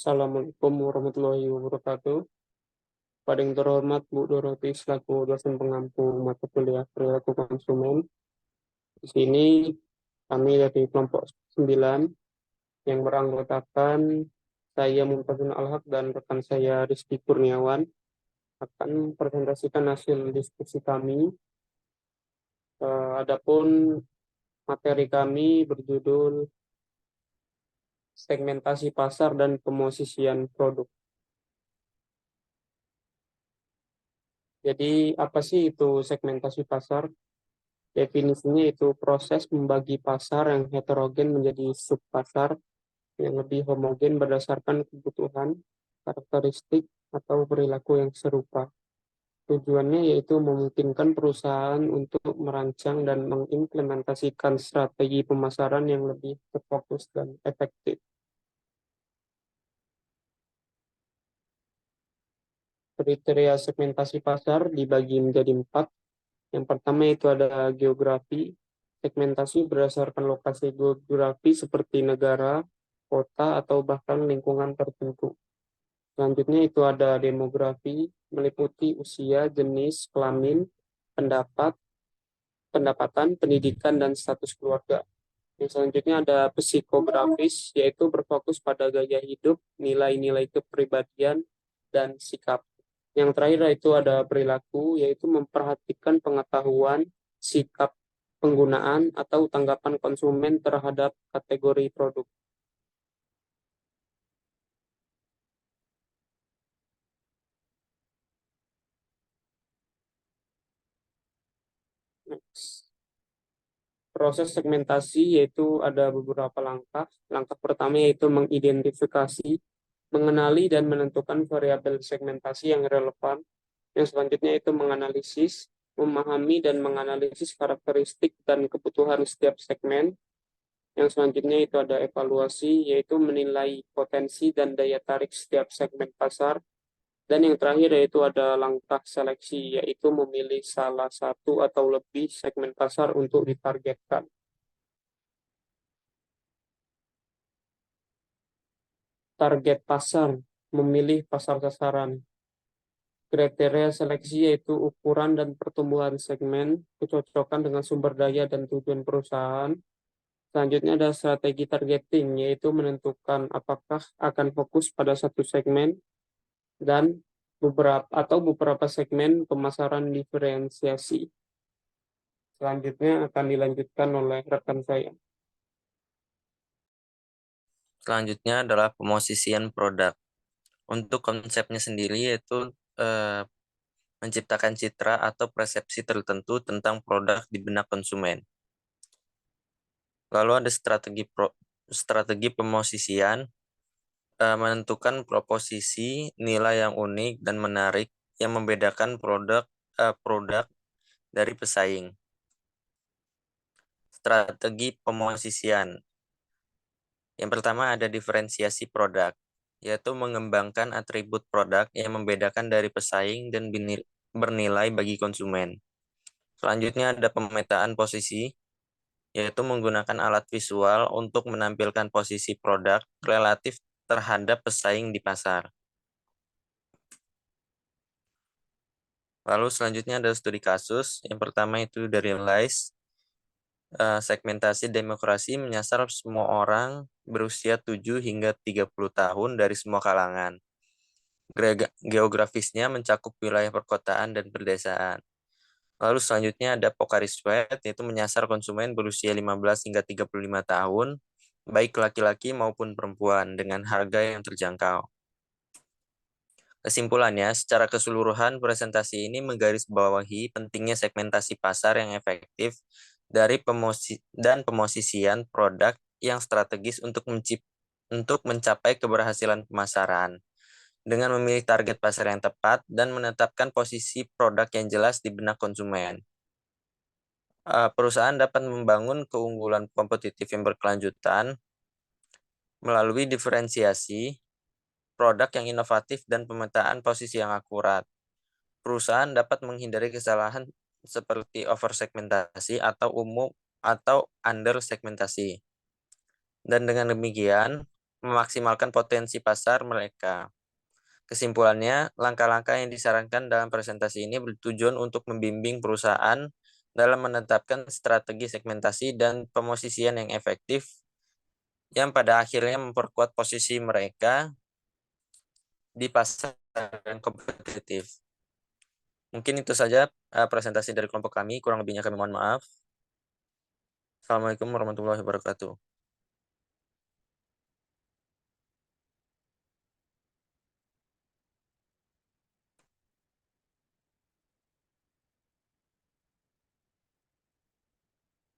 Assalamualaikum warahmatullahi wabarakatuh. Pada yang terhormat Bu Doroti selaku dosen pengampu mata kuliah perilaku konsumen. Di sini kami dari kelompok 9 yang beranggotakan saya Mumtazin Al-Haq dan rekan saya Rizky Kurniawan akan presentasikan hasil diskusi kami. Adapun materi kami berjudul segmentasi pasar dan pemosisian produk. Jadi apa sih itu segmentasi pasar? Definisinya itu proses membagi pasar yang heterogen menjadi subpasar yang lebih homogen berdasarkan kebutuhan, karakteristik, atau perilaku yang serupa. Tujuannya yaitu memungkinkan perusahaan untuk merancang dan mengimplementasikan strategi pemasaran yang lebih terfokus dan efektif. Kriteria segmentasi pasar dibagi menjadi 4. Yang pertama itu ada geografi. Segmentasi berdasarkan lokasi geografi seperti negara, kota, atau bahkan lingkungan tertentu. Selanjutnya itu ada demografi, meliputi usia, jenis, kelamin, pendapat, pendapatan, pendidikan, dan status keluarga. Yang selanjutnya ada psikografis, yaitu berfokus pada gaya hidup, nilai-nilai kepribadian, dan sikap. Yang terakhir itu ada perilaku, yaitu memperhatikan pengetahuan, sikap penggunaan, atau tanggapan konsumen terhadap kategori produk. Next. Proses segmentasi yaitu ada beberapa langkah. Langkah pertama yaitu mengidentifikasi, mengenali dan menentukan variabel segmentasi yang relevan. Yang selanjutnya itu menganalisis, memahami dan menganalisis karakteristik dan kebutuhan setiap segmen. Yang selanjutnya itu ada evaluasi, yaitu menilai potensi dan daya tarik setiap segmen pasar. Dan yang terakhir yaitu ada langkah seleksi, yaitu memilih salah satu atau lebih segmen pasar untuk ditargetkan. Target pasar, memilih pasar sasaran. Kriteria seleksi yaitu ukuran dan pertumbuhan segmen, kecocokan dengan sumber daya dan tujuan perusahaan. Selanjutnya ada strategi targeting, yaitu menentukan apakah akan fokus pada satu segmen dan beberapa segmen pemasaran diferensiasi. Selanjutnya akan dilanjutkan oleh rekan saya. Selanjutnya adalah pemosisian produk. Untuk konsepnya sendiri yaitu menciptakan citra atau persepsi tertentu tentang produk di benak konsumen. Lalu ada strategi pemosisian, menentukan proposisi nilai yang unik dan menarik yang membedakan produk dari pesaing. Strategi pemosisian. Yang pertama ada diferensiasi produk, yaitu mengembangkan atribut produk yang membedakan dari pesaing dan bernilai bagi konsumen. Selanjutnya ada pemetaan posisi, yaitu menggunakan alat visual untuk menampilkan posisi produk relatif terhadap pesaing di pasar. Lalu selanjutnya ada studi kasus. Yang pertama itu dari LICE, segmentasi demokrasi menyasar semua orang berusia 7 hingga 30 tahun dari semua kalangan. Geografisnya mencakup wilayah perkotaan dan pedesaan. Lalu selanjutnya ada Pocari Sweat, yaitu menyasar konsumen berusia 15 hingga 35 tahun, baik laki-laki maupun perempuan, dengan harga yang terjangkau. Kesimpulannya, secara keseluruhan presentasi ini menggarisbawahi pentingnya segmentasi pasar yang efektif dari pemosisian produk yang strategis untuk mencapai keberhasilan pemasaran dengan memilih target pasar yang tepat dan menetapkan posisi produk yang jelas di benak konsumen. Perusahaan dapat membangun keunggulan kompetitif yang berkelanjutan melalui diferensiasi, produk yang inovatif, dan pemetaan posisi yang akurat. Perusahaan dapat menghindari kesalahan seperti oversegmentasi atau under segmentasi. Dan dengan demikian, memaksimalkan potensi pasar mereka. Kesimpulannya, langkah-langkah yang disarankan dalam presentasi ini bertujuan untuk membimbing perusahaan dalam menetapkan strategi segmentasi dan pemosisian yang efektif, yang pada akhirnya memperkuat posisi mereka di pasar yang kompetitif. Mungkin itu saja presentasi dari kelompok kami, kurang lebihnya kami mohon maaf. Assalamualaikum warahmatullahi wabarakatuh.